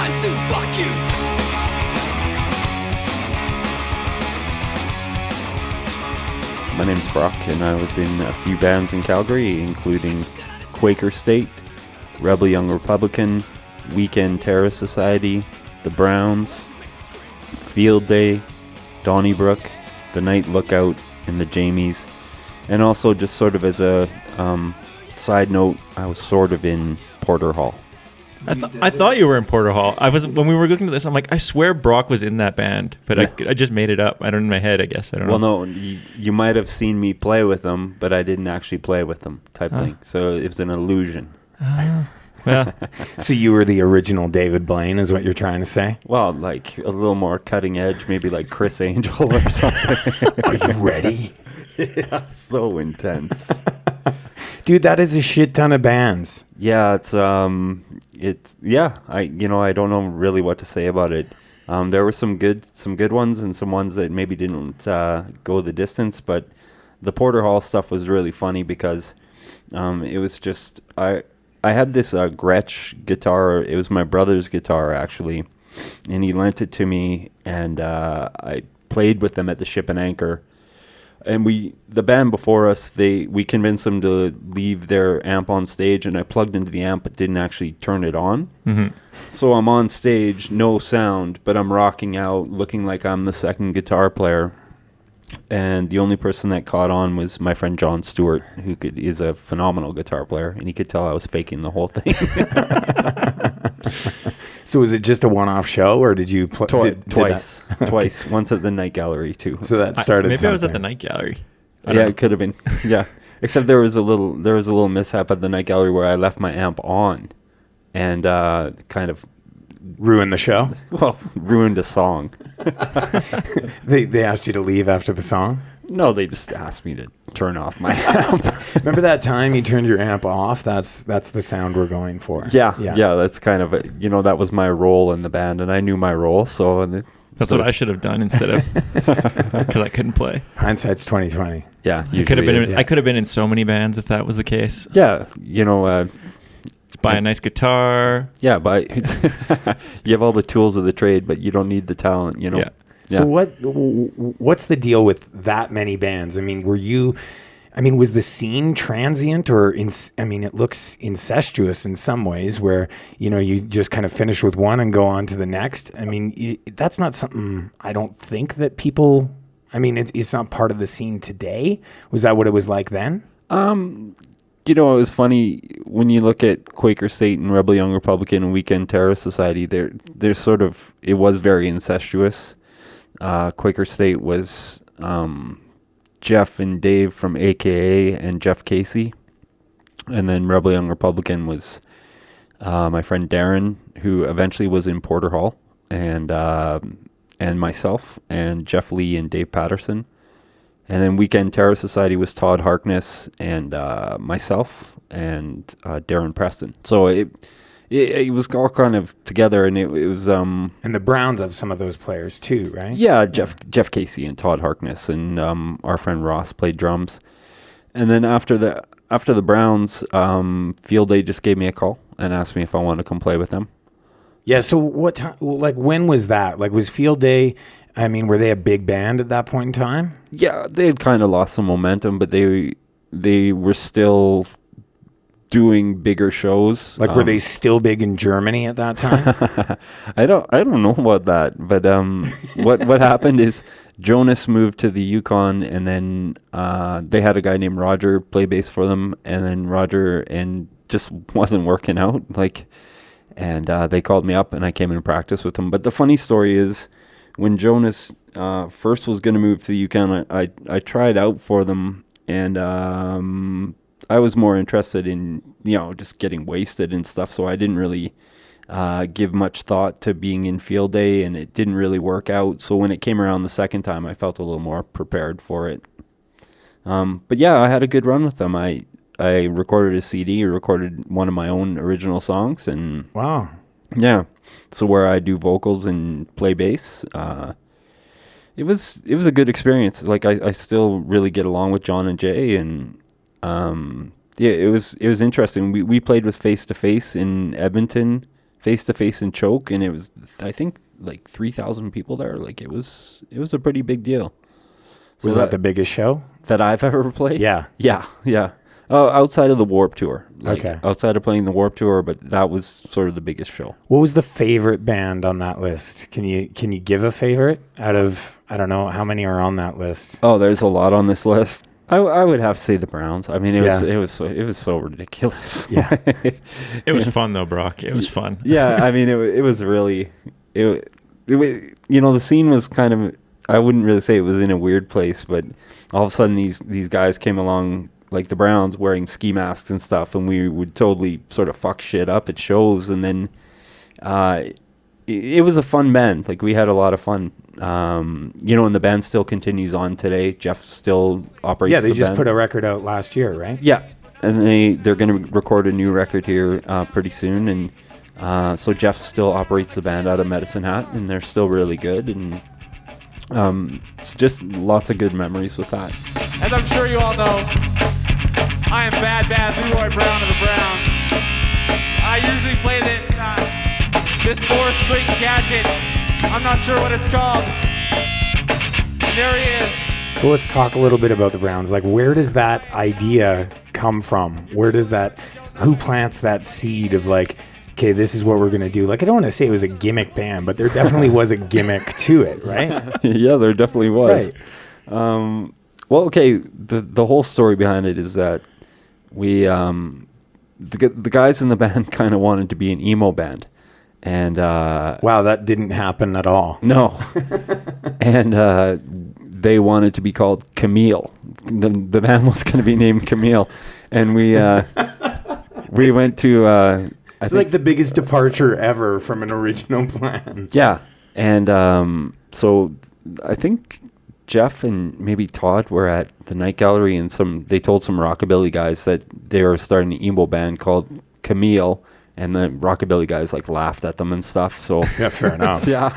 1, 2, fuck you. My name's Brock, and I was in a few bands in Calgary, including Quaker State, Rebel Young Republican, Weekend Terrorist Society, the Browns, Field Day, Donnybrook, the Night Lookout, and the Jamies. And also, just sort of as a side note, I was sort of in Porter Hall. I thought you were in Porter Hall. When we were looking at this, I'm like, I swear Brock was in that band, but yeah. I just made it up. I don't in my head, I guess. I don't know. Well, no, you might have seen me play with them, but I didn't actually play with them type thing. So it was an illusion. Yeah. So you were the original David Blaine, is what you're trying to say? Well, like a little more cutting edge, maybe like Chris Angel or something. Are you ready? Yeah, so intense. Dude, that is a shit ton of bands. Yeah, I don't know really what to say about it. There were some good ones and some ones that maybe didn't go the distance, but the Porter Hall stuff was really funny because it was just I had this Gretsch guitar. It was my brother's guitar actually, and he lent it to me, and I played with them at the Ship and Anchor. And the band before us, we convinced them to leave their amp on stage, and I plugged into the amp but didn't actually turn it on. Mm-hmm. So I'm on stage, no sound, but I'm rocking out, looking like I'm the second guitar player. And the only person that caught on was my friend John Stewart, who is a phenomenal guitar player, and he could tell I was faking the whole thing. So was it just a one-off show, or did you twice? Twice. Once at the Night Gallery too. So that started. Maybe something. I was at the Night Gallery. Yeah, it could have been. Yeah, except there was a little mishap at the Night Gallery where I left my amp on, and kind of ruined the show. Well, ruined a song. They asked you to leave after the song? No, they just asked me to turn off my amp. Remember that time you turned your amp off? That's the sound we're going for. Yeah. That's kind of that was my role in the band, and I knew my role, so that's what I should have done instead of because I couldn't play. Hindsight's 20/20. Yeah, I could have been in so many bands if that was the case. Yeah, just buy a nice guitar. Yeah, but you have all the tools of the trade, but you don't need the talent. Yeah. Yeah. So what's the deal with that many bands? I mean, was the scene transient or it looks incestuous in some ways where, you just kind of finish with one and go on to the next. I mean, that's not something I don't think that people, it's not part of the scene today. Was that what it was like then? It was funny when you look at Quaker State and Rebel Young Republican and Weekend Terrorist Society, they're sort of, it was very incestuous. Quaker State was Jeff and Dave from AKA and Jeff Casey. And then Rebel Young Republican was my friend Darren, who eventually was in Porter Hall, and myself and Jeff Lee and Dave Patterson. And then Weekend Terror Society was Todd Harkness and myself and Darren Preston. So it was all kind of together, and it was and the Browns have some of those players too, right? Yeah, Jeff Casey and Todd Harkness, and our friend Ross played drums. And then after the Browns, Field Day just gave me a call and asked me if I wanted to come play with them. Yeah. So what time? Like when was that? Like was Field Day? Were they a big band at that point in time? Yeah, they had kind of lost some momentum, but they were still doing bigger shows. Like, were they still big in Germany at that time? I don't know about that, but what happened is Jonas moved to the Yukon, and then they had a guy named Roger play bass for them, and then Roger and just wasn't working out. And they called me up, and I came in and practiced with them. But the funny story is, when Jonas first was going to move to the Yukon, I tried out for them, and I was more interested in, just getting wasted and stuff, so I didn't really give much thought to being in Field Day, and it didn't really work out. So when it came around the second time, I felt a little more prepared for it. But yeah, I had a good run with them. I recorded a CD, recorded one of my own original songs, and wow. Yeah, so where I do vocals and play bass. It was a good experience. I still really get along with John and Jay, and it was interesting. We played with Face to Face in Edmonton Face to Face and Choke, and it was, I think, like 3,000 people there. Like it was a pretty big deal. Was that the biggest show that I've ever played? Yeah. Yeah. Outside of the Warped Tour. Okay. Outside of playing the Warped Tour, but that was sort of the biggest show. What was the favorite band on that list? Can you give a favorite out of, I don't know, how many are on that list? Oh, there's a lot on this list. I would have to say the Browns. I mean, it was so ridiculous. Yeah. It was fun though, Brock. It was fun. Yeah, I mean, it was really, the scene was kind of, I wouldn't really say it was in a weird place, but all of a sudden these guys came along, like the Browns, wearing ski masks and stuff, and we would totally sort of fuck shit up at shows, and then it was a fun band. Like, we had a lot of fun. And the band still continues on today. Jeff still operates. Yeah, they just band. put a record out last year, right? Yeah, and they're going to record a new record here pretty soon, and so Jeff still operates the band out of Medicine Hat, and they're still really good, and it's just lots of good memories with that. As I'm sure you all know, I am Bad Leroy Brown of the Browns. I usually play this 4-string gadget. I'm not sure what it's called. And there he is. So let's talk a little bit about the Browns. Like, where does that idea come from? Who plants that seed of like, okay, this is what we're going to do? Like, I don't want to say it was a gimmick band, but there definitely was a gimmick to it, right? Yeah, there definitely was. Right. Well, okay, the whole story behind it is that we, the guys in the band kind of wanted to be an emo band. And wow, that didn't happen at all. No. And they wanted to be called Camille. The band was going to be named Camille. And we went to... it's like the biggest departure ever from an original plan. Yeah. And so I think Jeff and maybe Todd were at the Night Gallery, and they told some rockabilly guys that they were starting an emo band called Camille, and the rockabilly guys like laughed at them and stuff. So yeah, fair enough. Yeah.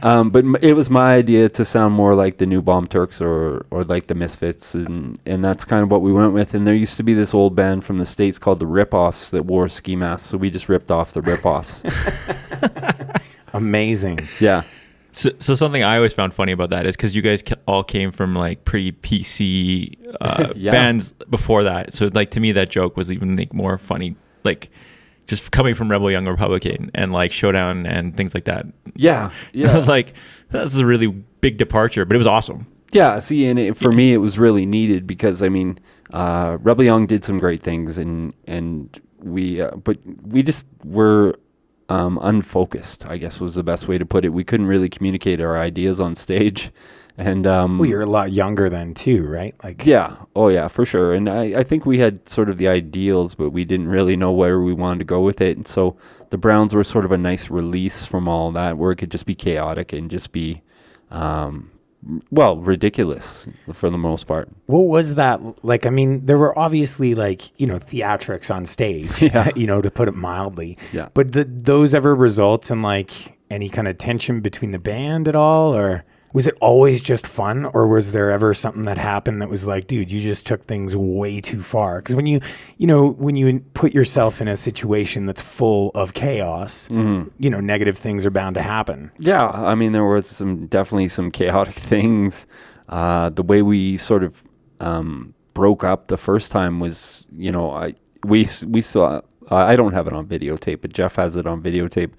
But it was my idea to sound more like the New Bomb Turks or like the Misfits, and that's kind of what we went with. And there used to be this old band from the States called the Rip-Offs that wore ski masks, so we just ripped off the Rip-Offs. Amazing. Yeah. So something I always found funny about that is because you guys all came from like pretty PC Yeah. bands before that. So like to me that joke was even like more funny, like just coming from Rebel Young Republican and like Showdown and things like that. Yeah. Yeah. I was like, this is a really big departure, but it was awesome. Yeah, see, and for me, it was really needed because, I mean, Rebel Young did some great things, and we, but we just were unfocused, I guess was the best way to put it. We couldn't really communicate our ideas on stage, and well, you're a lot younger then too, right? Like, yeah, oh yeah, for sure. And I think we had sort of the ideals, but we didn't really know where we wanted to go with it, and so the Browns were sort of a nice release from all that, where it could just be chaotic and just be. Well, ridiculous for the most part. What was that like? I mean, there were obviously like, theatrics on stage, Yeah. To put it mildly. Yeah. But those ever result in like any kind of tension between the band at all? Or was it always just fun? Or was there ever something that happened that was like, dude, you just took things way too far? Because when you put yourself in a situation that's full of chaos, negative things are bound to happen. Yeah, I mean, there was definitely some chaotic things. The way we sort of broke up the first time was, we saw. I don't have it on videotape, but Jeff has it on videotape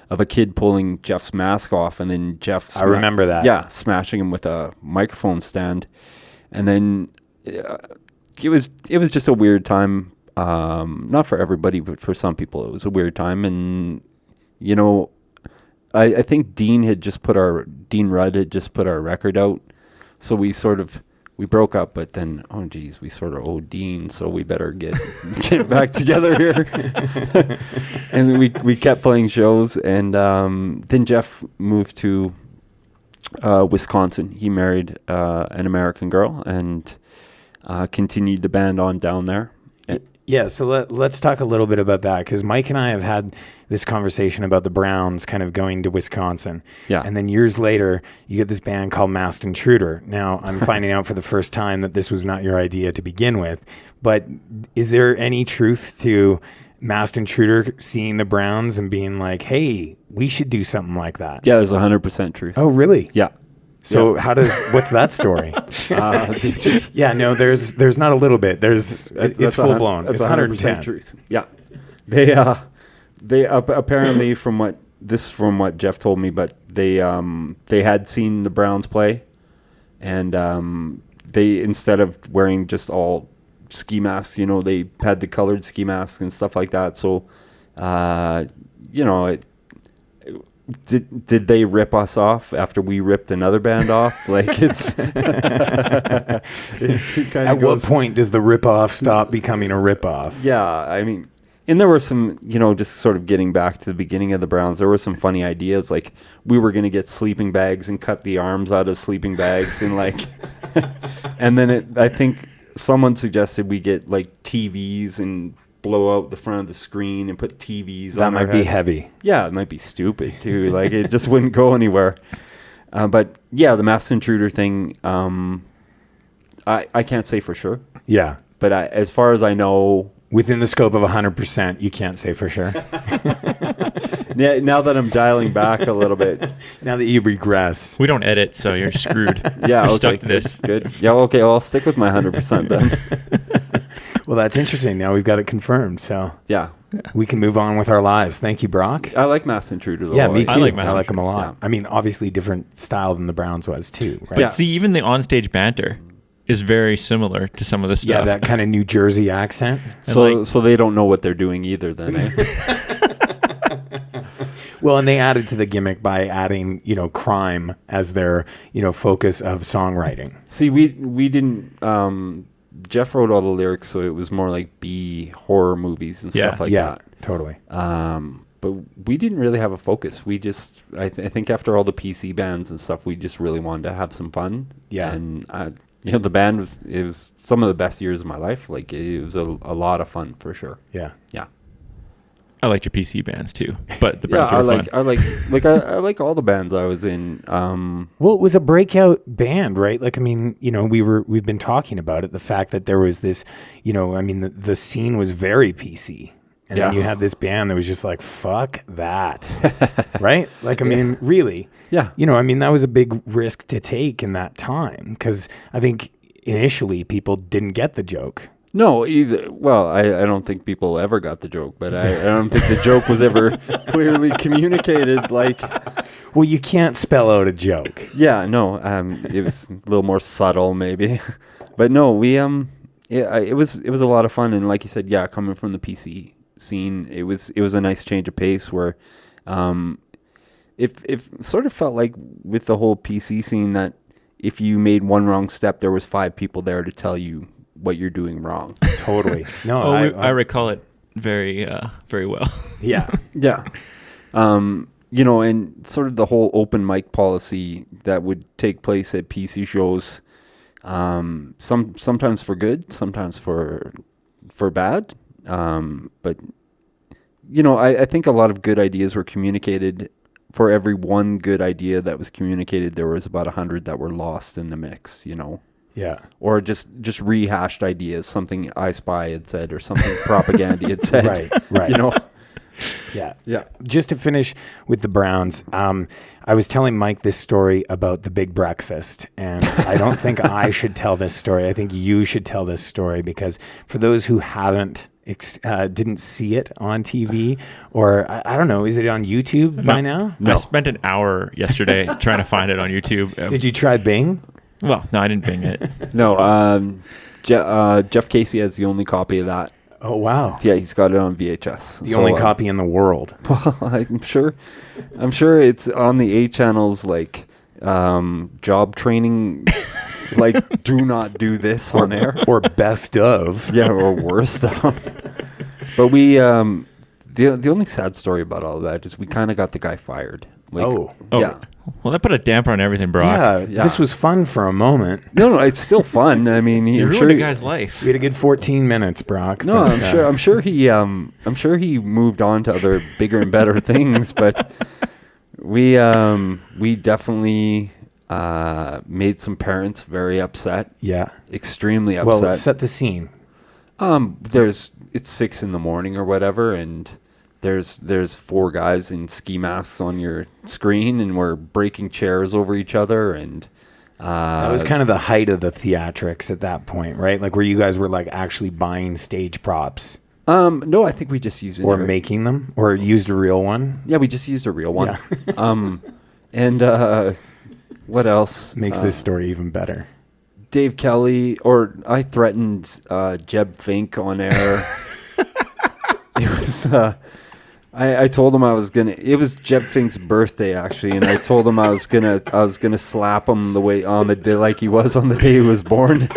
of a kid pulling Jeff's mask off, and then Jeff. I remember that. Yeah, smashing him with a microphone stand, and then it was just a weird time. Not for everybody, but for some people, it was a weird time, and I think Dean Rudd had just put our record out, so we broke up, but then, oh geez, we sort of owed Dean, so we better get back together here. And we kept playing shows, and then Jeff moved to Wisconsin. He married an American girl and continued the band on down there. Yeah, so let's talk a little bit about that, because Mike and I have had this conversation about the Browns kind of going to Wisconsin. Yeah. And then years later, you get this band called Masked Intruder. Now, I'm finding out for the first time that this was not your idea to begin with, but is there any truth to Masked Intruder seeing the Browns and being like, "Hey, we should do something like that." Yeah, there's 100% truth. Oh, really? Yeah. So what's that story? Yeah, no, there's not a little bit. It's full blown. It's 110 truth. Yeah. They apparently from what Jeff told me, but they had seen the Browns play, and they, instead of wearing just all ski masks, they had the colored ski masks and stuff like that. So, did they rip us off after we ripped another band off? Like it's At what point does the rip-off stop becoming a rip-off? Yeah, I mean, and there were some, just sort of getting back to the beginning of the Browns, there were some funny ideas. Like we were going to get sleeping bags and cut the arms out of sleeping bags and like, and then I think someone suggested we get like TVs and blow out the front of the screen and put TVs that on might be heavy. Yeah, it might be stupid too. Like it just wouldn't go anywhere. But yeah, the Masked Intruder thing, I can't say for sure. Yeah. But as far as I know, within the scope of 100%, you can't say for sure. yeah, now that I'm dialing back a little bit. Now that you regress. We don't edit, so you're screwed. Yeah, you're okay, stuck to this. Good. Yeah, okay, I'll stick with my 100% then. Well, that's interesting. Now we've got it confirmed, so yeah, we can move on with our lives. Thank you, Brock. I like Masked Intruder though. Yeah, me too. I like Masked them a lot. Yeah. I mean, obviously different style than the Browns was too, right? But see, even the onstage banter is very similar to some of the stuff. Yeah, that kind of New Jersey accent. So they don't know what they're doing either then, eh? Well, and they added to the gimmick by adding, crime as their, focus of songwriting. See, we didn't Jeff wrote all the lyrics, so it was more like B horror movies and stuff like that. Totally. But we didn't really have a focus. We just, I think after all the PC bands and stuff, we just really wanted to have some fun. Yeah. And, the band was some of the best years of my life. Like, it was a lot of fun for sure. Yeah. Yeah. I liked your PC bands too, but the Yeah, bands were fun. I like all the bands I was in. Well, it was a breakout band, right? Like, I mean, we've been talking about it. The fact that there was this, the scene was very PC. And then you had this band that was just like, fuck that. Right? Like, I mean, really. Yeah. That was a big risk to take in that time. Because I think initially people didn't get the joke. No, either. Well, I don't think people ever got the joke, but I don't think the joke was ever clearly communicated. Like, well, you can't spell out a joke. Yeah, no. It was a little more subtle, maybe, but no. It was a lot of fun, and like you said, yeah, coming from the PC scene, it was a nice change of pace where, it sort of felt like with the whole PC scene that if you made one wrong step, there was 5 people there to tell you what you're doing wrong. Totally. No, I recall it very, very well. Yeah. Yeah. And sort of the whole open mic policy that would take place at PC shows, sometimes for good, sometimes for bad. But I think a lot of good ideas were communicated. For every one good idea that was communicated, there was about 100 that were lost in the mix, Yeah. Or just rehashed ideas, something I Spy had said or something propaganda had said. Right. Yeah. Yeah. Just to finish with the Browns, I was telling Mike this story about the big breakfast, and I don't think I should tell this story. I think you should tell this story because for those who didn't see it on TV, or I don't know, is it on YouTube by now? No. I spent an hour yesterday trying to find it on YouTube. Did you try Bing? Well, no, I didn't Bing it. No, Jeff Casey has the only copy of that. Oh, wow. Yeah, he's got it on VHS. The only copy in the world. Well, I'm sure it's on the A channel's like job training, like do not do this on air or best of. Yeah, or worst of. But we the only sad story about all of that is we kind of got the guy fired. Like, yeah. Well, that put a damper on everything, Brock. Yeah, this was fun for a moment. No, it's still fun. I mean, you ruined a guy's life. We had a good 14 minutes, Brock. No, I'm sure he moved on to other bigger and better things, but we definitely made some parents very upset. Yeah, extremely upset. Well, set the scene. There's it's 6 a.m. or whatever, and there's 4 guys in ski masks on your screen, and we're breaking chairs over each other, and that was kind of the height of the theatrics at that point, right? Like where you guys were like actually buying stage props. No, I think we just used or making them, or used a real one. Yeah, we just used a real one. Yeah. And what else makes this story even better? Dave Kelly, or I threatened Jeb Fink on air. It was. I told him I was gonna. It was Jeb Fink's birthday actually, and I told him I was gonna slap him the way on the day like he was on the day he was born.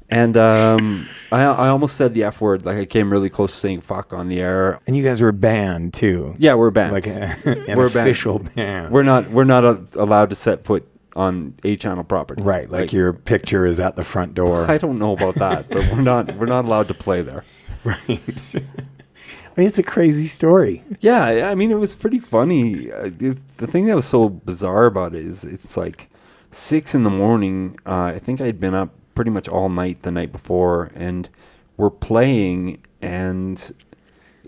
And I almost said the F word. Like I came really close to saying "fuck" on the air. And you guys were banned too. Yeah, we're banned. Like we're official banned. We're not allowed to set foot on A channel property. Right, like your picture is at the front door. I don't know about that, but we're not allowed to play there. Right. I mean, it's a crazy story. Yeah, I mean, it was pretty funny. The thing that was so bizarre about it is it's like 6 a.m. I think I'd been up pretty much all night the night before, and we're playing, and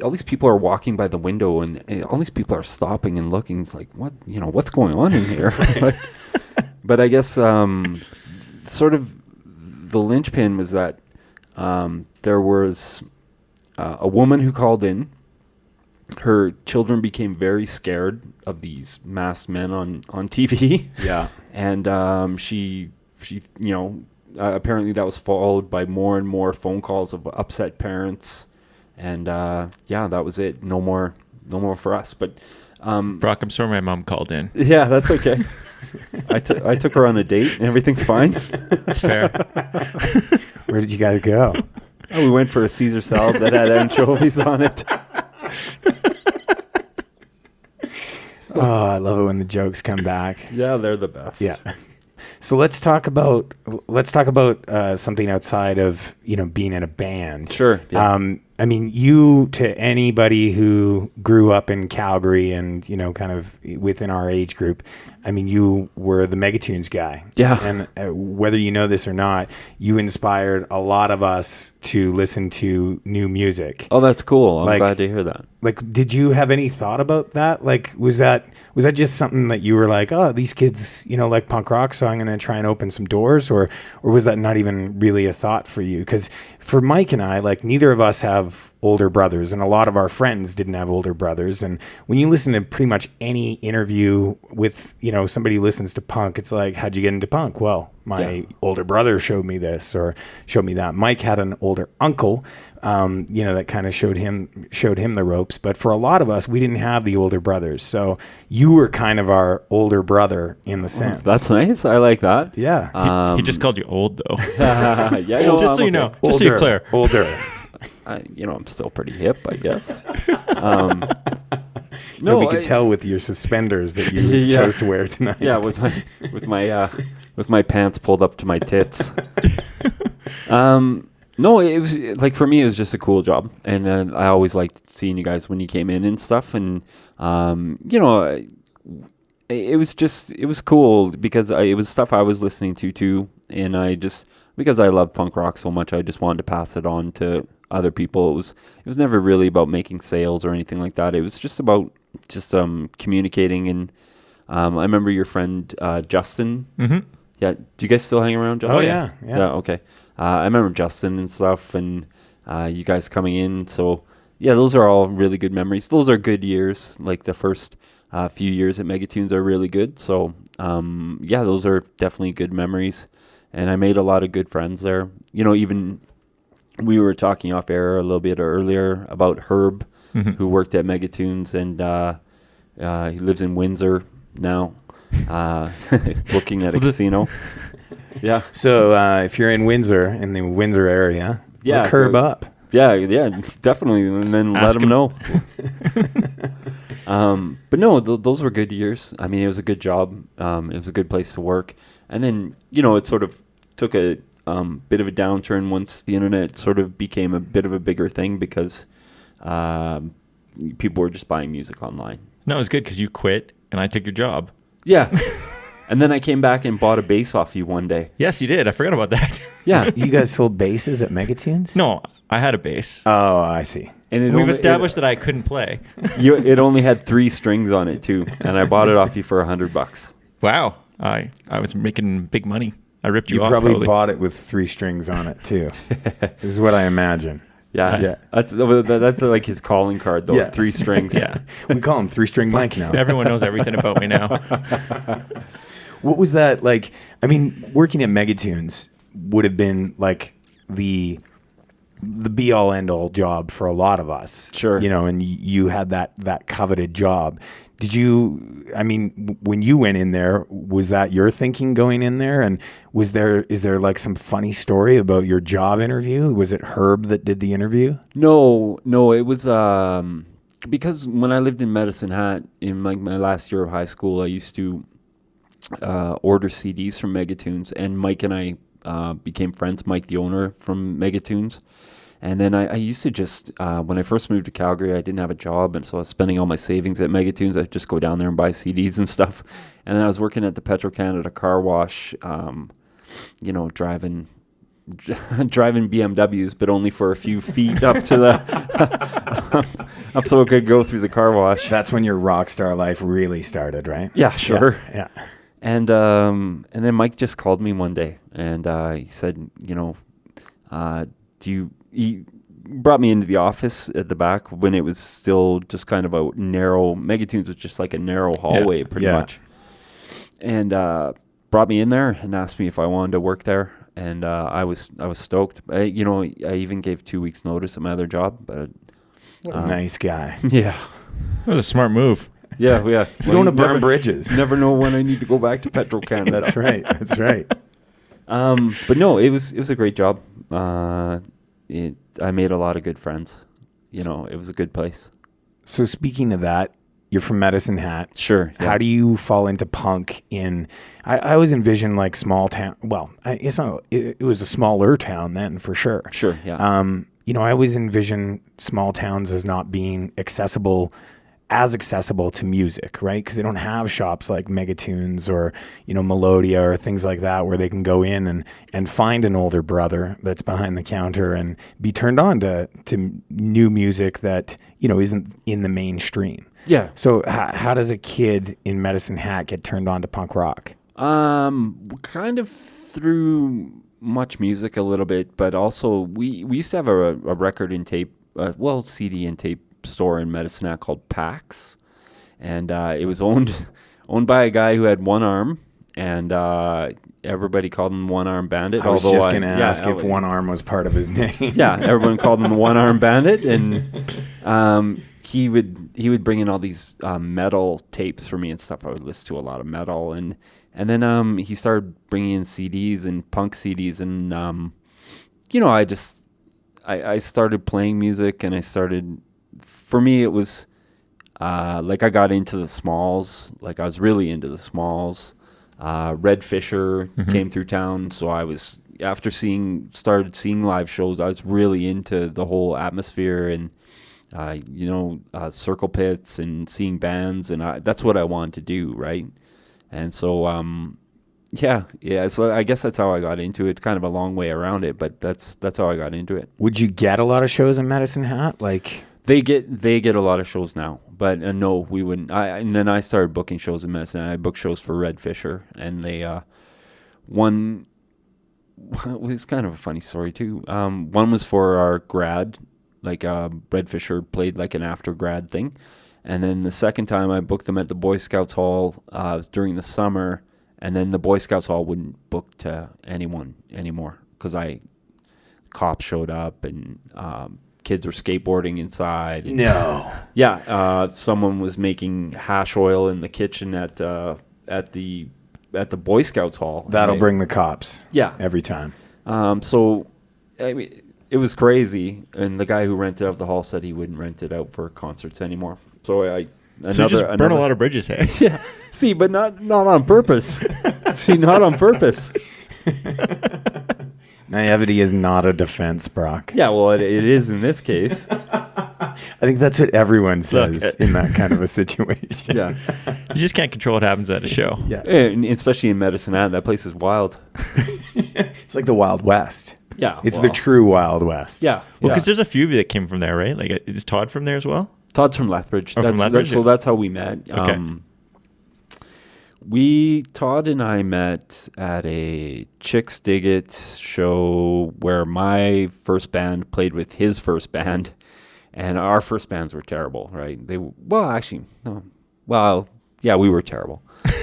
all these people are walking by the window, and all these people are stopping and looking. It's like, what's going on in here? But I guess sort of the linchpin was that there was a woman who called in. Her children became very scared of these masked men on TV. Yeah. And she apparently that was followed by more and more phone calls of upset parents. And that was it. No more for us. But Brock, I'm sorry my mom called in. Yeah, that's okay. I took her on a date and everything's fine. That's fair. Where did you guys go? We went for a Caesar salad that had anchovies on it. Oh, I love it when the jokes come back. Yeah, they're the best. Yeah. So let's talk about something outside of being in a band. Sure. Yeah. I mean, you, to anybody who grew up in Calgary and kind of within our age group, I mean, you were the Megatunes guy. Yeah. And whether you know this or not, you inspired a lot of us to listen to new music. Oh, that's cool. I'm glad to hear that. Like, did you have any thought about that? Like, was that just something that you were like, oh, these kids, like punk rock, so I'm going to try and open some doors? Or was that not even really a thought for you? Because for Mike and I, like, neither of us have older brothers, and a lot of our friends didn't have older brothers. And when you listen to pretty much any interview with, somebody who listens to punk, it's like, how'd you get into punk? Well, my older brother showed me this or showed me that. Mike had an older uncle, that kind of showed him the ropes. But for a lot of us, we didn't have the older brothers. So you were kind of our older brother in the sense. That's nice. I like that. Yeah. He just called you old, though. Yeah. No, just so you know. Just so you're clear. Older. I'm still pretty hip, I guess. No, we could tell with your suspenders that you chose to wear tonight. Yeah, with my pants pulled up to my tits. No, it was like, for me, it was just a cool job, and I always liked seeing you guys when you came in and stuff, and it was cool because it was stuff I was listening to too, and because I love punk rock so much, I just wanted to pass it on to other people. It was never really about making sales or anything like that. It was just about communicating. And I remember your friend Justin. Mm-hmm. Yeah, do you guys still hang around, Justin? Oh yeah. Okay. I remember Justin and stuff, and you guys coming in. So yeah, those are all really good memories. Those are good years. Like the first few years at Megatunes are really good. So those are definitely good memories. And I made a lot of good friends there. Even we were talking off air a little bit earlier about Herb, who worked at Megatunes, and he lives in Windsor now, looking at a casino. Yeah. So if you're in the Windsor area, look Herb up. Yeah, definitely, and then let him know. But no, those were good years. I mean, it was a good job. It was a good place to work. And then, it sort of took a bit of a downturn once the internet sort of became a bit of a bigger thing, because people were just buying music online. No, it was good because you quit and I took your job. Yeah. And then I came back and bought a bass off you one day. Yes, you did. I forgot about that. Yeah. You guys sold basses at Megatunes? No, I had a bass. Oh, I see. And We've established that I couldn't play. it only had 3 strings on it too, and I bought it off you for $100. Wow. I was making big money. I ripped you You off. probably bought it with 3 strings on it too. This is what I imagine. Yeah. Yeah. That's like his calling card though. Yeah. 3 strings. Yeah. We call him 3-string Mike now. Everyone knows everything about me now. What was that like? I mean, working at Megatunes would have been like the be all end all job for a lot of us. Sure. You know, and you had that coveted job. Did you, I mean, when you went in there, was that your thinking going in there? And is there like some funny story about your job interview? Was it Herb that did the interview? No, it was because when I lived in Medicine Hat in like my last year of high school, I used to order CDs from Megatunes, and Mike and I became friends. Mike, the owner from Megatunes. And then I used to just, when I first moved to Calgary, I didn't have a job, and so I was spending all my savings at Megatunes. I'd just go down there and buy CDs and stuff. And then I was working at the Petro-Canada car wash, driving BMWs, but only for a few feet up to the, up so it could go through the car wash. That's when your rock star life really started, right? Yeah, sure. Yeah. And then Mike just called me one day, and he said, he brought me into the office at the back when it was still just kind of a narrow, Megatunes was just like a narrow hallway pretty much. And brought me in there and asked me if I wanted to work there. And I was stoked. I even gave 2 weeks notice at my other job. But What a nice guy. yeah. That was a smart move. Yeah. You don't want to burn bridges. Never know when I need to go back to Petro-Canada. That's right. That's right. But no, it was a great job. I made a lot of good friends. It was a good place. So speaking of that, you're from Medicine Hat. Sure. Yeah. How do you fall into punk in? I always envision like small town. Well, it's not. It was a smaller town then for sure. Sure. Yeah. I always envision small towns as not being accessible to music, right? Because they don't have shops like Megatunes or Melodia or things like that where they can go in and find an older brother that's behind the counter and be turned on to new music that isn't in the mainstream. Yeah. So how does a kid in Medicine Hat get turned on to punk rock? Kind of through much music a little bit, but also we used to have a record and tape, CD and tape store in Medicine Hat called PAX, and it was owned by a guy who had one arm, and everybody called him One Arm Bandit. I was just going to ask if one arm was part of his name. Yeah, everyone called him the One Arm Bandit, and he would bring in all these metal tapes for me and stuff. I would listen to a lot of metal, and then he started bringing in CDs and punk CDs, and I started playing music, and I started. For me, it was like I got into the Smalls. Like I was really into the Smalls. Red Fisher came through town, so I was started seeing live shows. I was really into the whole atmosphere and circle pits and seeing bands, and that's what I wanted to do, right? And so so I guess that's how I got into it. Kind of a long way around it, but that's how I got into it. Would you get a lot of shows in Medicine Hat? Like they get a lot of shows now, but no, we wouldn't. And then I started booking shows in Medicine. I booked shows for Red Fisher, and they one was kind of a funny story too. One was for our grad, like Red Fisher played like an after grad thing, and then the second time I booked them at the Boy Scouts Hall was during the summer, and then the Boy Scouts Hall wouldn't book to anyone anymore because cops showed up and. Kids were skateboarding inside. No. Yeah, someone was making hash oil in the kitchen at the Boy Scouts Hall. That'll bring the cops. Yeah, every time. So, I mean, it was crazy, and the guy who rented out the hall said he wouldn't rent it out for concerts anymore. So you just burn a lot of bridges, hey? Yeah. See, but not on purpose. Not on purpose. Naivety is not a defense, Brock. Yeah, well, it is in this case. I think that's what everyone says in that kind of a situation. Yeah. You just can't control what happens at a show. Yeah. And especially in Medicine Hat, that place is wild. It's like the Wild West. Yeah. It's the true Wild West. Yeah. Well, because there's a few of you that came from there, right? Like, is Todd from there as well? Todd's from Lethbridge. Oh, from Lethbridge, So yeah. that's how we met. Okay. Todd and I met at a Chicks Dig It show where my first band played with his first band, and our first bands were terrible, right? We were terrible.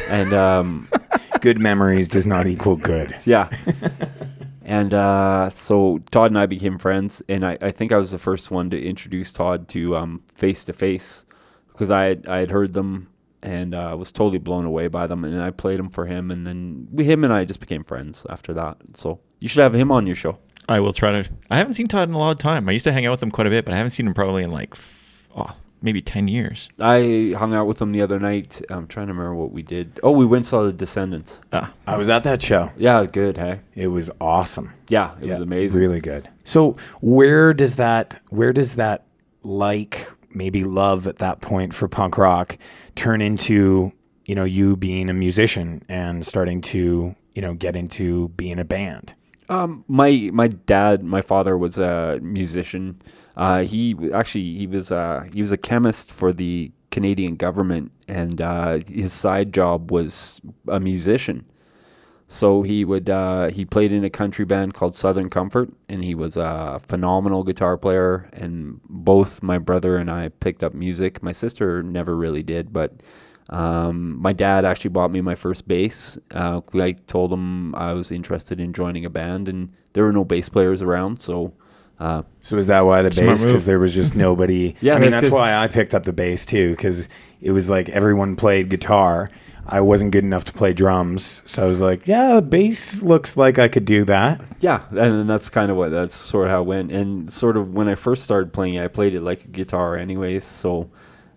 And Good memories does not equal good. yeah. And so Todd and I became friends, and I think I was the first one to introduce Todd to Face to Face, because I had heard them and was totally blown away by them, and I played them for him, and then him and I just became friends after that. So you should have him on your show. I will try to. I haven't seen Todd in a long time. I used to hang out with him quite a bit, but I haven't seen him probably in like maybe 10 years. I hung out with him the other night. I'm trying to remember what we did. Oh, we went and saw The Descendants. I was at that show. Yeah, good, hey? It was awesome. Yeah, it was amazing. Really good. So where does that like maybe love at that point for punk rock turn into, you being a musician and starting to, get into being a band? My father was a musician. He was a chemist for the Canadian government, and his side job was a musician. So he played in a country band called Southern Comfort, and he was a phenomenal guitar player. And both my brother and I picked up music. My sister never really did, but my dad actually bought me my first bass. I told him I was interested in joining a band, and there were no bass players around, so. So is that why the Smart bass? move. Because there was just nobody. Yeah, I mean, that's that's good. why I picked up the bass too, because it was like everyone played guitar. I wasn't good enough to play drums, so I was like, yeah, the bass looks like I could do that. Yeah, and that's sort of how it went. And sort of when I first started playing it, I played it like a guitar anyways, so.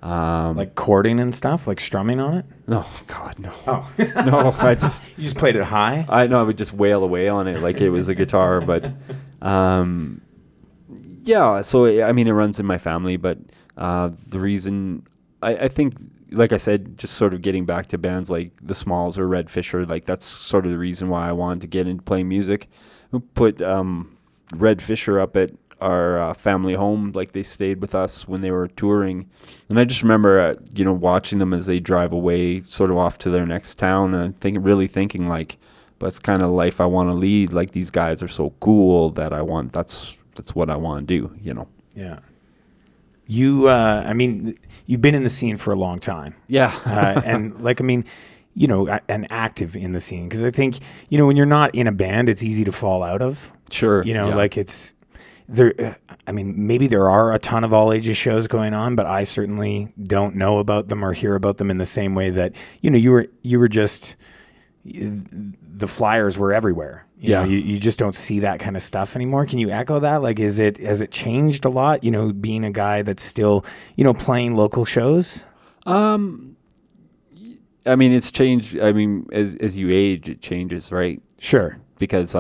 Like chording and stuff, like strumming on it. No, God, no. Oh, No, you just played it high. I would just wail away on it like it was a guitar, but yeah, so I mean it runs in my family, but the reason I think, like I said, just sort of getting back to bands like the Smalls or Red Fisher, like that's sort of the reason why I wanted to get into playing music. We put Red Fisher up at our family home, like they stayed with us when they were touring, and I just remember watching them as they drive away sort of off to their next town, and really thinking like, that's kind of life I want to lead. Like these guys are so cool that that's what I want to do, Yeah. You, I mean, you've been in the scene for a long time. Yeah. And like, I mean, and active in the scene. Because I think, when you're not in a band, it's easy to fall out of. Sure. Yeah. Like it's there. I mean, maybe there are a ton of all ages shows going on, but I certainly don't know about them or hear about them in the same way that, you were just, the flyers were everywhere. You know, you just don't see that kind of stuff anymore. Can you echo that? Like, has it changed a lot? Being a guy that's still, playing local shows. I mean, it's changed. I mean, as you age, it changes, right? Sure. Because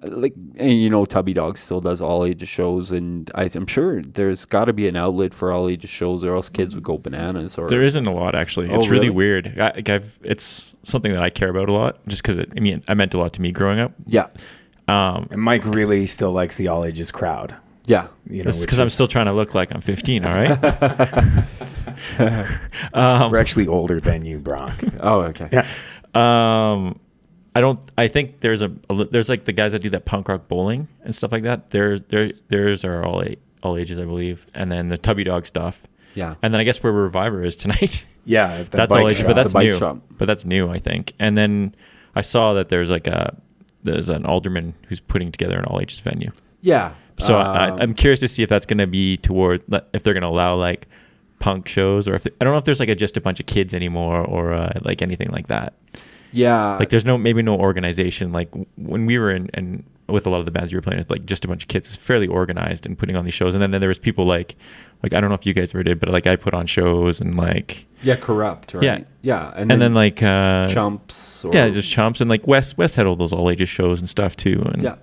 Tubby Dog still does all ages shows, and I'm sure there's got to be an outlet for all ages shows, or else kids would go bananas. Or There isn't a lot, actually. Oh, It's really really? weird. It's something that I care about a lot, just because it meant a lot to me growing up. Yeah, And Mike really still likes the all ages crowd. yeah. It's because I'm still trying to look like I'm 15. All right. We're actually older than you, Brock. Oh, okay. Yeah. I think there's like the guys that do that punk rock bowling and stuff like that. Theirs are all ages, I believe, and then the Tubby Dog stuff. Yeah. And then I guess where Reviver is tonight. Yeah, That's all ages, but that's The bike new. shop. But that's new, I think. And then I saw that there's an alderman who's putting together an all ages venue. Yeah. So I'm curious to see if that's going to be if they're going to allow like punk shows, or I don't know if there's like just a bunch of kids anymore, or like anything like that. Yeah. Like there's maybe no organization. Like when we were in with a lot of the bands you were playing with, like just a bunch of kids, it was fairly organized and putting on these shows. And then there was people like I don't know if you guys ever did, but like I put on shows and like Corrupt, right? Yeah. Yeah. and then like Chumps. Or, yeah, just Chumps, and like West had all those all ages shows and stuff too. And Yeah.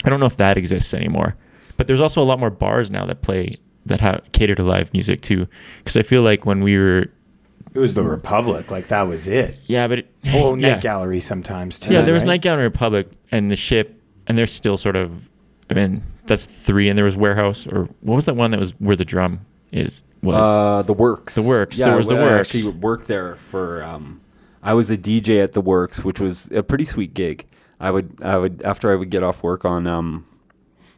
I don't know if that exists anymore, but there's also a lot more bars now that play that cater to live music too, because I feel like when we were It was the Republic, like that was it. yeah, but Oh, Night yeah. Gallery sometimes too. Yeah, there was right? Night Gallery Republic and the Ship, and they're still sort of. I mean, that's 3, and there was Warehouse, or what was that one that was where the drum was? The Works. The Works. Yeah, There was the I Works. actually worked there for. I was a DJ at the Works, which was a pretty sweet gig. I would after I would get off work on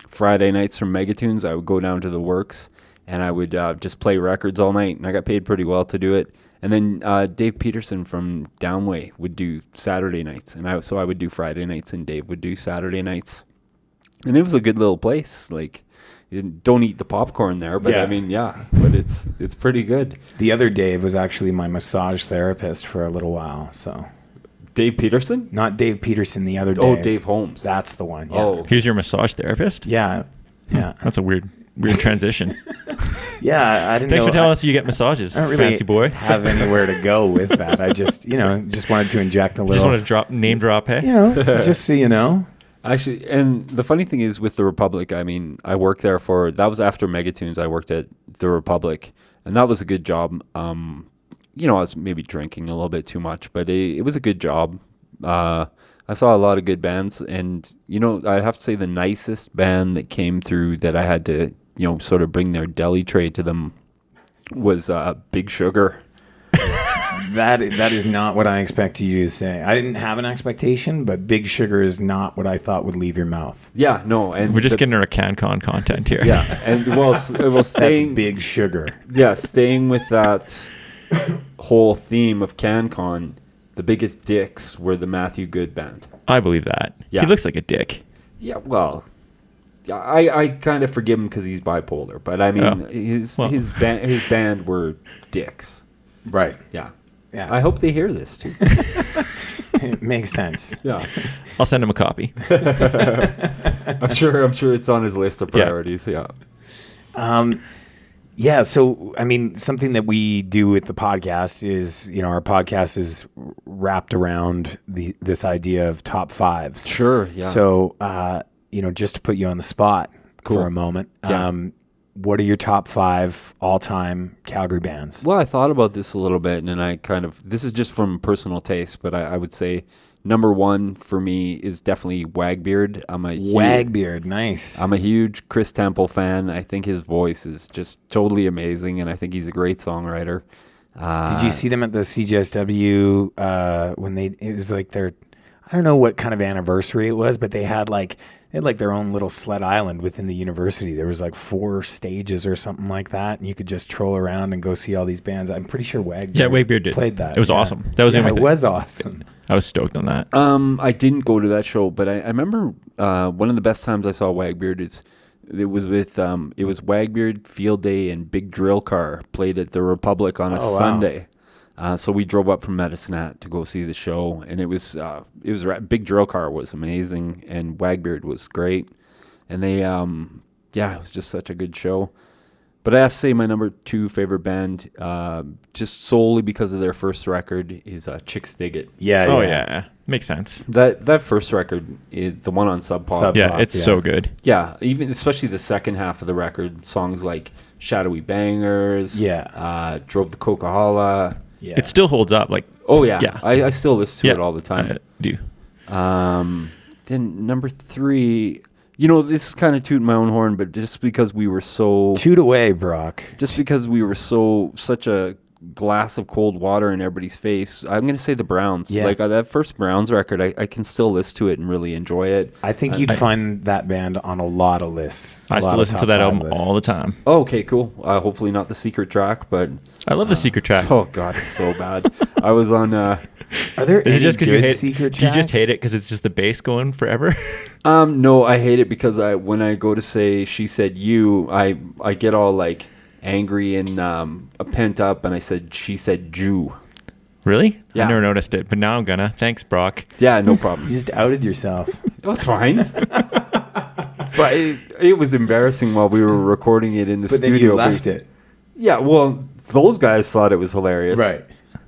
Friday nights from Megatunes, I would go down to the Works and I would just play records all night, and I got paid pretty well to do it. And then Dave Peterson from Downway would do Saturday nights, and I would do Friday nights, and Dave would do Saturday nights. And it was a good little place. Like, you don't eat the popcorn there, but Yeah. I mean, yeah, but it's pretty good. The other Dave was actually my massage therapist for a little while. So Dave Peterson? not Dave Peterson, the other Dave. Oh, Dave Holmes. That's the one. Yeah. Oh, Here's your massage therapist. Yeah. Yeah. That's a weird transition. Yeah. I didn't Thanks know. for telling us you get massages, I don't really fancy boy. have anywhere to go with that. I just wanted to inject a little. Just want to name drop, hey? Just so you know. actually, and the funny thing is with the Republic, I mean, I worked there that was after Megatunes. I worked at the Republic, and that was a good job. I was maybe drinking a little bit too much, but it was a good job. I saw a lot of good bands, and I'd have to say the nicest band that came through that I had to sort of bring their deli tray to them was Big Sugar. That is not what I expected you to say. I didn't have an expectation, but Big Sugar is not what I thought would leave your mouth. Yeah, no, and We're just getting our CanCon content here. yeah, and well, That's staying Big Sugar. Yeah, staying with that whole theme of CanCon, the biggest dicks were the Matthew Good band. I believe that. Yeah. He looks like a dick. Yeah, well, I kind of forgive him because he's bipolar, but I mean his band were dicks. Right. Yeah, Yeah. I hope they hear this too. It makes sense. Yeah, I'll send him a copy. I'm sure it's on his list of priorities. Yeah. Yeah, so I mean, something that we do with the podcast is, our podcast is wrapped around this idea of top fives. Sure. Yeah. So, just to put you on the spot Cool. for a moment, Yeah. what are your top 5 all-time Calgary bands? Well, I thought about this a little bit, and this is just from personal taste, but I would say number 1 for me is definitely Wagbeard. Wagbeard, nice. I'm a huge Chris Temple fan. I think his voice is just totally amazing, and I think he's a great songwriter. Did you see them at the CJSW when it was like I don't know what kind of anniversary it was, but they had their own little sled island within the university. There was 4 stages or something like that, and you could just troll around and go see all these bands. I'm pretty sure Wagbeard did. played that. It was awesome. That was the only it thing. was awesome. I was stoked on that. I didn't go to that show, but I remember one of the best times I saw Wagbeard it was Wagbeard, Field Day, and Big Drill Car played at the Republic on a Sunday. So we drove up from Medicine Hat to go see the show, and it was Big Drill Car was amazing, and Wagbeard was great, and they it was just such a good show. But I have to say my number 2 favorite band, just solely because of their first record, is Chicks Dig It. Yeah. Makes sense. That first record, the one on Sub Pop. Sub- Yeah, it's yeah. so good. Yeah, even especially the second half of the record, songs like Shadowy Bangers, Drove the Coca-Cola. Yeah. It still holds up. Like, Oh yeah, Yeah. I still listen to yeah, it all the time. I do. Then number 3, this is kind of tooting my own horn, but just because we were Toot away, Brock. such a glass of cold water in everybody's face, I'm going to say the Browns. Yeah. Like that first Browns record, I can still listen to it and really enjoy it. I think you'd find that band on a lot of lists. I still listen to that album all the time. Oh, okay, cool. Hopefully not the secret track, but I love the secret track. oh god, it's so bad. I was on. Are there Is it any just because you good hate? secret Do you just tracks? hate it because it's just the bass going forever? No, I hate it because when I go to say she said you, I get all like angry and pent up, and I said she said Jew. Really? Yeah. I never noticed it, but now I'm gonna. Thanks, Brock. Yeah, no You problem. just outed yourself. It was fine. But it was embarrassing while we were recording it in the But studio. then you left it. Yeah, well, those guys thought it was hilarious. Right.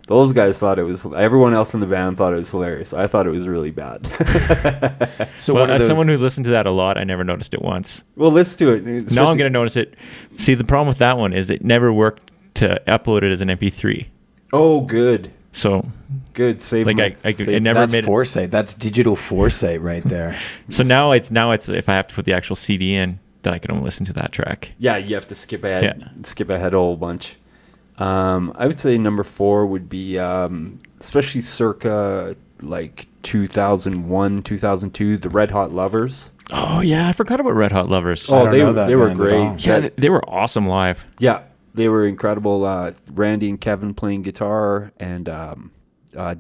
Those guys thought it was. Everyone else in the band thought it was hilarious. I thought it was really bad. So Well, what are as those? someone who listened to that a lot, I never noticed it once. Well, listen to it. Now I'm Especially- going to notice it. See, the problem with that one is it never worked to upload it as an MP3. Oh, good. So, Good. Save like, my- it save- never That's made it. foresight. That's digital foresight right there. So now it's if I have to put the actual CD in, then I can only listen to that track. Yeah, you have to skip ahead. Yeah. Skip ahead a whole bunch. I would say number 4 would be, especially circa like 2001, 2002, the Red Hot Lovers. Oh yeah, I forgot about Red Hot Lovers. Oh, don't they know that they were band at great. all. yeah, That- they were awesome live. yeah, they were incredible. Randy and Kevin playing guitar, and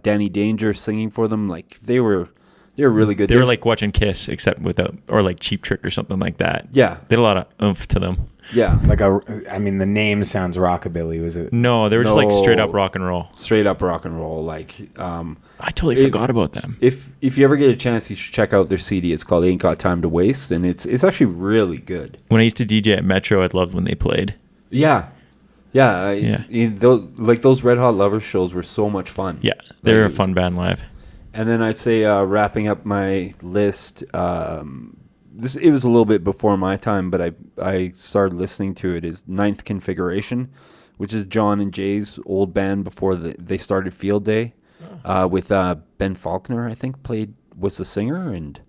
Danny Danger singing for them. Like they were really good. They were There's- like watching Kiss, except without, or like Cheap Trick or something like that. yeah, They had a lot of oomph to them. yeah, Like I mean, the name sounds rockabilly. Was it? No, they were just like straight up No. rock and roll. straight up rock and roll. Like I totally forgot about them. if you ever get a chance, you should check out their CD. It's called "Ain't Got Time to Waste," and it's actually really good. When I used to DJ at Metro, I loved when they played. Yeah, yeah, Yeah. those Red Hot Lovers shows were so much fun. Yeah, they were a Like, fun band live. And then I'd say wrapping up my list. It was a little bit before my time, but I started listening to it. Is Ninth Configuration, which is John and Jay's old band before they started Field Day, with Ben Faulkner, I think was the singer, and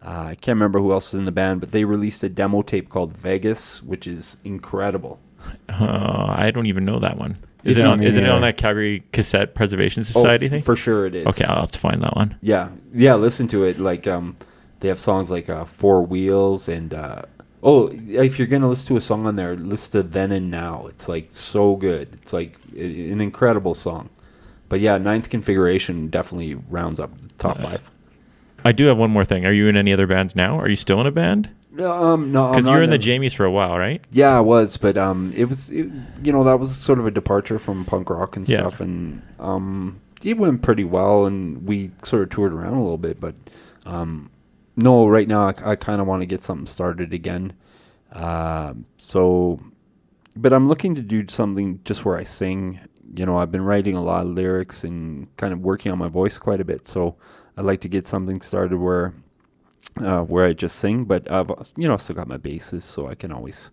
I can't remember who else is in the band, but they released a demo tape called Vegas, which is incredible. I don't even know that one. If Is it you- on? Is it Yeah. on that Calgary Cassette Preservation Society thing? For sure it is. Okay, I'll have to find that one. Yeah, listen to it. Like, they have songs like Four Wheels and if you're gonna listen to a song on there, listen to Then and Now. It's like so good. It's like an incredible song. But yeah, Ninth Configuration definitely rounds up the top 5. I do have one more thing. Are you in any other bands now? Are you still in a band? No, Because you were in the Jamies for a while, right? Yeah, I was, but that was sort of a departure from punk rock and Yeah. stuff, and it went pretty well, and we sort of toured around a little bit, but no, right now I kind of want to get something started again. So, but I'm looking to do something just where I sing. I've been writing a lot of lyrics and kind of working on my voice quite a bit, so I'd like to get something started where I just sing, but I've still got my basses, so I can always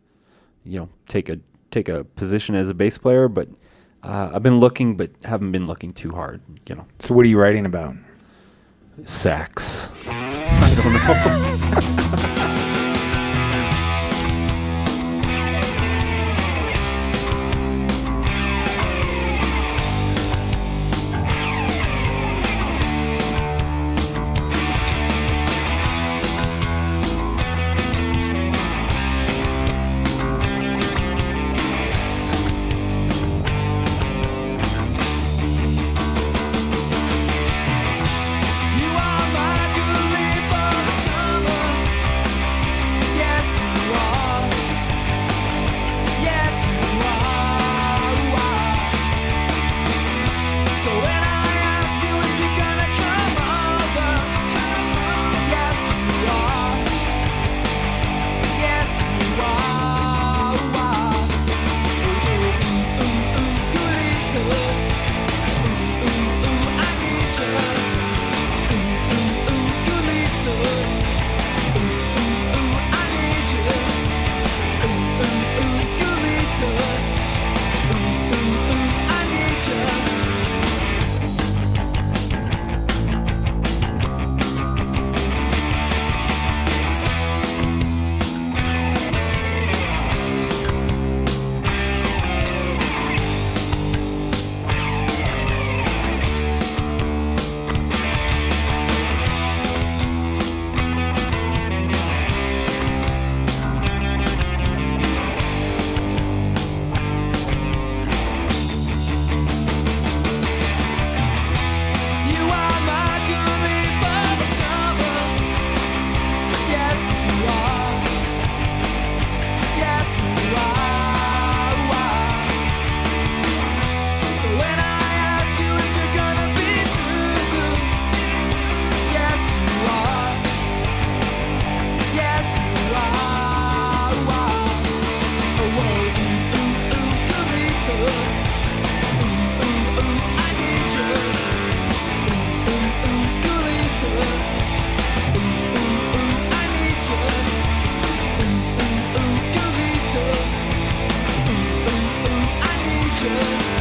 take a position as a bass player. But I've been looking, but haven't been looking too hard. So what are you writing about? Sex. I don't know. You are my good lead for the summer. share.